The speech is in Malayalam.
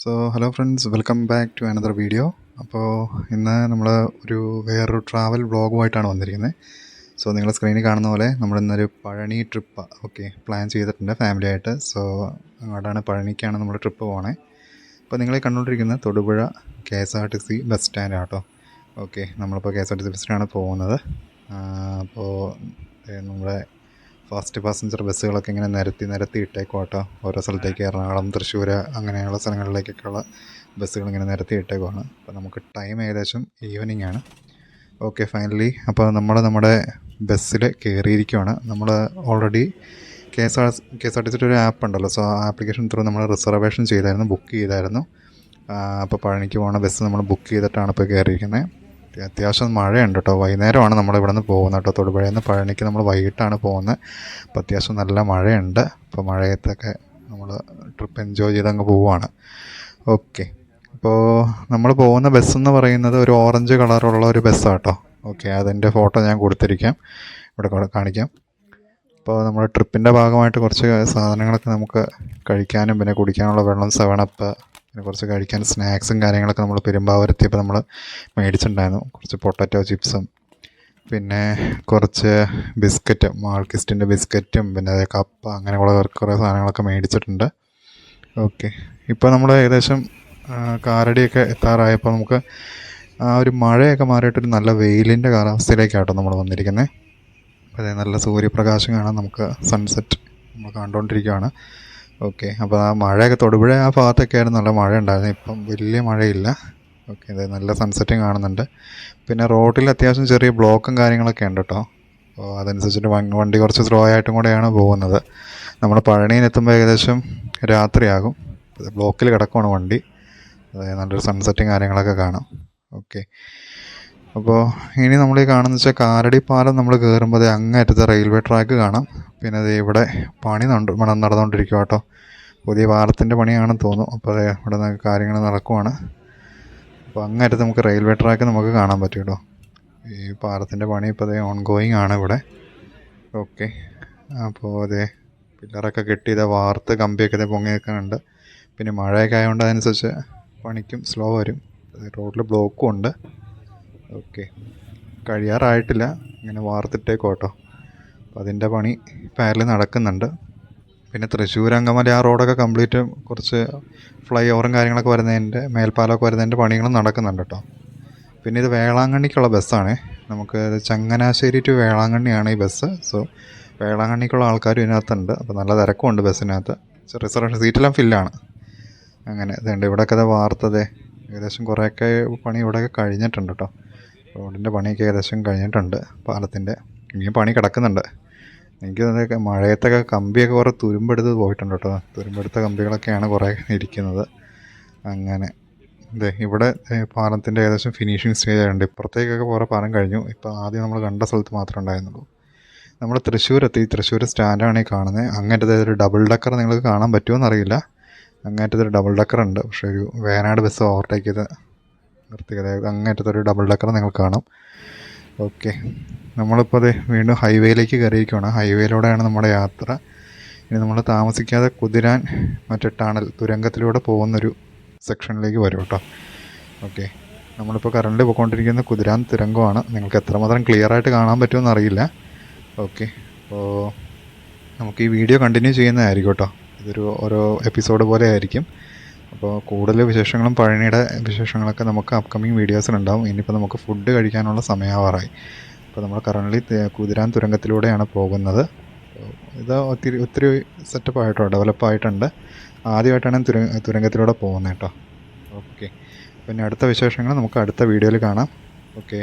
Hello friends, welcome back to another video. അപ്പോൾ ഇന്ന് നമ്മൾ വേറൊരു ട്രാവൽ വ്ളോഗുമായിട്ടാണ് വന്നിരിക്കുന്നത്. നിങ്ങൾ സ്ക്രീനിൽ കാണുന്ന പോലെ നമ്മളിന്നൊരു പഴനി ട്രിപ്പ് പ്ലാൻ ചെയ്തിട്ടുണ്ട് ഫാമിലി ആയിട്ട്. അങ്ങോട്ടാണ്, പഴനിക്കാണ് നമ്മൾ ട്രിപ്പ് പോകണേ. അപ്പോൾ നിങ്ങളെ കണ്ടുകൊണ്ടിരിക്കുന്നത് തൊടുപുഴ KSRTC ബസ് സ്റ്റാൻഡ് ആട്ടോ. നമ്മളിപ്പോൾ KSRTC ബസ് സ്റ്റാൻഡാണ് പോകുന്നത്. അപ്പോൾ നമ്മുടെ ഫാസ്റ്റ് പാസഞ്ചർ ബസ്സുകളൊക്കെ ഇങ്ങനെ നിരത്തി ഇട്ടേക്കോട്ടോ. ഓരോ സ്ഥലത്തേക്ക് എറണാകുളം, തൃശ്ശൂർ അങ്ങനെയുള്ള സ്ഥലങ്ങളിലേക്കൊക്കെയുള്ള ബസ്സുകൾ ഇങ്ങനെ നിരത്തി ഇട്ടേക്കുവാണ്. അപ്പോൾ നമുക്ക് ടൈം ഏകദേശം ഈവനിങ് ആണ്. ഫൈനലി അപ്പോൾ നമ്മുടെ ബസ്സിൽ കയറിയിരിക്കുവാണ്. നമ്മൾ ഓൾറെഡി KSRTC ഒരു ആപ്പ് ഉണ്ടല്ലോ, ആ ആപ്ലിക്കേഷൻ ത്രൂ നമ്മൾ റിസർവേഷൻ ചെയ്തായിരുന്നു, ബുക്ക് ചെയ്തായിരുന്നു. അപ്പോൾ പഴനിക്ക് പോകുന്ന ബസ് നമ്മൾ ബുക്ക് ചെയ്തിട്ടാണ് ഇപ്പോൾ കയറിയിരിക്കുന്നത്. അത്യാവശ്യം മഴയുണ്ട് കേട്ടോ. വൈകുന്നേരമാണ് നമ്മളിവിടെ നിന്ന് പോകുന്നത് കേട്ടോ. തൊടുപുഴയിൽ നിന്ന് പഴനിക്ക് നമ്മൾ വൈകിട്ടാണ് പോകുന്നത്. അപ്പോൾ അത്യാവശ്യം നല്ല മഴയുണ്ട്. അപ്പോൾ മഴയത്തൊക്കെ നമ്മൾ ട്രിപ്പ് എൻജോയ് ചെയ്തങ്ങ് പോവുകയാണ്. അപ്പോൾ നമ്മൾ പോകുന്ന ബസ്സെന്ന് പറയുന്നത് ഒരു ഓറഞ്ച് കളറുള്ള ഒരു ബസ്സാണ് കേട്ടോ. അതിൻ്റെ ഫോട്ടോ ഞാൻ കൊടുത്തിരിക്കാം, ഇവിടെ കാണിക്കാം. അപ്പോൾ നമ്മുടെ ട്രിപ്പിൻ്റെ ഭാഗമായിട്ട് കുറച്ച് സാധനങ്ങളൊക്കെ നമുക്ക് കഴിക്കാനും പിന്നെ കുടിക്കാനുള്ള വെള്ളം, 7up, പിന്നെ കുറച്ച് കഴിക്കാൻ സ്നാക്സും കാര്യങ്ങളൊക്കെ നമ്മൾ പെരുമ്പാവൂരെത്തിയപ്പോൾ നമ്മൾ മേടിച്ചിട്ടുണ്ടായിരുന്നു. കുറച്ച് പൊട്ടാറ്റോ ചിപ്സും പിന്നെ കുറച്ച് ബിസ്ക്കറ്റ്, മാൾക്കിസ്റ്റിൻ്റെ ബിസ്ക്കറ്റും പിന്നെ കപ്പ, അങ്ങനെയുള്ള കുറേ സാധനങ്ങളൊക്കെ മേടിച്ചിട്ടുണ്ട്. ഇപ്പോൾ നമ്മൾ ഏകദേശം കാലടിയൊക്കെ എത്താറായപ്പോൾ നമുക്ക് ആ ഒരു മഴയൊക്കെ മാറിയിട്ടൊരു നല്ല വെയിലിൻ്റെ കാലാവസ്ഥയിലേക്കാട്ടോ നമ്മൾ വന്നിരിക്കുന്നത്. നല്ല സൂര്യപ്രകാശം കാണാൻ, നമുക്ക് സൺസെറ്റ് നമ്മൾ കണ്ടുകൊണ്ടിരിക്കുകയാണ്. അപ്പോൾ ആ മഴയൊക്കെ തൊടുപുഴ ആ ഭാഗത്തൊക്കെ ആയിരുന്നു നല്ല മഴ ഉണ്ടായിരുന്നു. ഇപ്പം വലിയ മഴയില്ല. നല്ല സൺസെറ്റും കാണുന്നുണ്ട്. പിന്നെ റോഡിൽ അത്യാവശ്യം ചെറിയ ബ്ലോക്കും കാര്യങ്ങളൊക്കെ ഉണ്ട് കേട്ടോ. അപ്പോൾ അതനുസരിച്ചിട്ട് വണ്ടി കുറച്ച് സ്ലോ ആയിട്ടും കൂടെയാണ് പോകുന്നത്. നമ്മൾ പഴനിയിലെത്തുമ്പോൾ ഏകദേശം രാത്രിയാകും. ബ്ലോക്കിൽ കിടക്കുവാണ് വണ്ടി. നല്ലൊരു സൺസെറ്റും കാര്യങ്ങളൊക്കെ കാണാം. അപ്പോൾ ഇനി നമ്മൾ ഈ കാണുന്നത് വെച്ചാൽ കാലടി പാലം നമ്മൾ കയറുമ്പോൾ അങ്ങേറ്റത്തെ റെയിൽവേ ട്രാക്ക് കാണാം. പിന്നെ ഇവിടെ പണി നടന്നുകൊണ്ടിരിക്കുക കേട്ടോ. പുതിയ പാലത്തിൻ്റെ പണിയാണെന്ന് തോന്നുന്നു. അപ്പോൾ ഇവിടെ നിന്ന് കാര്യങ്ങൾ നടക്കുവാണ്. അപ്പോൾ അങ്ങേറ്റത്ത് നമുക്ക് റെയിൽവേ ട്രാക്ക് നമുക്ക് കാണാൻ പറ്റും കേട്ടോ. ഈ പാലത്തിൻ്റെ പണി ഇപ്പോൾ ഓൺഗോയിങ് ആണ് ഇവിടെ. അപ്പോൾ പില്ലറൊക്കെ കെട്ടി വാർത്ത് കമ്പിയൊക്കെ പൊങ്ങി നിൽക്കുന്നുണ്ട്. പിന്നെ മഴയൊക്കെ ആയതുകൊണ്ട് അതനുസരിച്ച് പണിക്കും സ്ലോ വരും. റോഡിൽ ബ്ലോക്കും ഉണ്ട്. കഴിയാറായിട്ടില്ല, ഇങ്ങനെ വാർത്തിട്ടേക്കോട്ടോ. അപ്പോൾ അതിൻ്റെ പണി പാരലിൽ നടക്കുന്നുണ്ട്. പിന്നെ തൃശ്ശൂർ അങ്കമാലി ആ റോഡൊക്കെ കംപ്ലീറ്റ് കുറച്ച് ഫ്ലൈ ഓവറും കാര്യങ്ങളൊക്കെ വരുന്നതിൻ്റെ, മേൽപ്പാലമൊക്കെ വരുന്നതിൻ്റെ പണികളും നടക്കുന്നുണ്ട് കേട്ടോ. പിന്നെ ഇത് വേളാങ്കണ്ണിക്കുള്ള ബസ്സാണ്. നമുക്ക് ചങ്ങനാശ്ശേരി ടു വേളാങ്കണ്ണിയാണ് ഈ ബസ്. വേളാങ്കണ്ണിക്കുള്ള ആൾക്കാരും ഇതിനകത്തുണ്ട്. അപ്പോൾ നല്ല തിരക്കുമുണ്ട് ബസ്സിനകത്ത്. റിസർവേഷൻ സീറ്റെല്ലാം ഫില്ലാണ്. അങ്ങനെ ഇതുണ്ട്. ഇവിടെയൊക്കെ വാർത്തത് ഏകദേശം കുറേയൊക്കെ പണി ഇവിടെയൊക്കെ കഴിഞ്ഞിട്ടുണ്ട് കേട്ടോ. റോഡിൻ്റെ പണിയൊക്കെ ഏകദേശം കഴിഞ്ഞിട്ടുണ്ട്. പാലത്തിൻ്റെ ഇനിയും പണി കിടക്കുന്നുണ്ട്. എനിക്ക് മഴയത്തൊക്കെ കമ്പിയൊക്കെ കുറേ തുരുമ്പെടുത്ത് പോയിട്ടുണ്ട് കേട്ടോ. തുരുമ്പെടുത്ത കമ്പികളൊക്കെയാണ് കുറേ ഇരിക്കുന്നത്. അങ്ങനെ ഇവിടെ പാലത്തിൻ്റെ ഏകദേശം ഫിനിഷിങ് സ്റ്റേജ് ആയിട്ടുണ്ട്. ഇപ്പുറത്തേക്കൊക്കെ കുറേ പാലം കഴിഞ്ഞു. ഇപ്പോൾ ആദ്യം നമ്മൾ കണ്ട സ്ഥലത്ത് മാത്രമേ ഉണ്ടായിരുന്നുള്ളൂ. നമ്മൾ തൃശ്ശൂരെത്തി. തൃശ്ശൂർ സ്റ്റാൻഡാണ് ഈ കാണുന്നത്. അങ്ങനത്തെ ഒരു ഡബിൾ ഡക്കർ നിങ്ങൾക്ക് കാണാൻ പറ്റുമോ അറിയില്ല. അങ്ങനത്തെ ഒരു ഡബിൾ ഡക്കർ ഉണ്ട്. പക്ഷേ ഒരു വേനാട് ബസ് ഓവർടേക്ക് ചെയ്ത് നിർത്തിയത്. അങ്ങനത്തെ ഒരു ഡബിൾ ഡക്കർ നിങ്ങൾ കാണാം. നമ്മളിപ്പോൾ വീണ്ടും ഹൈവേയിലേക്ക് കയറിയിരിക്കുകയാണ്. ഹൈവേയിലൂടെയാണ് നമ്മുടെ യാത്ര. ഇനി നമ്മൾ താമസിക്കാതെ കുതിരാൻ ടണൽ തുരങ്കത്തിലൂടെ പോകുന്നൊരു സെക്ഷനിലേക്ക് വരും കേട്ടോ. നമ്മളിപ്പോൾ കറണ്ട് പോയിക്കൊണ്ടിരിക്കുന്ന കുതിരാൻ തുരങ്കമാണ്. നിങ്ങൾക്ക് എത്രമാത്രം ക്ലിയറായിട്ട് കാണാൻ പറ്റുമെന്ന് അറിയില്ല. അപ്പോൾ നമുക്ക് ഈ വീഡിയോ കണ്ടിന്യൂ ചെയ്യുന്നതായിരിക്കും കേട്ടോ. ഇതൊരു ഓരോ എപ്പിസോഡ് പോലെ ആയിരിക്കും. അപ്പോൾ കൂടുതൽ വിശേഷങ്ങളും പഴനിയുടെ വിശേഷങ്ങളൊക്കെ നമുക്ക് അപ്കമിങ് വീഡിയോസിലുണ്ടാവും. ഇനിയിപ്പോൾ നമുക്ക് ഫുഡ് കഴിക്കാനുള്ള സമയമാവാറായി. അപ്പോൾ നമ്മൾ കറൻലി കുതിരാൻ തുരങ്കത്തിലൂടെയാണ് പോകുന്നത്. ഇത് ഒത്തിരി സെറ്റപ്പ് ആയിട്ടോ, ഡെവലപ്പായിട്ടുണ്ട്. ആദ്യമായിട്ടാണ് തുരങ്കത്തിലൂടെ പോകുന്നത് കേട്ടോ. പിന്നെ അടുത്ത വിശേഷങ്ങൾ നമുക്ക് അടുത്ത വീഡിയോയിൽ കാണാം. ബൈ.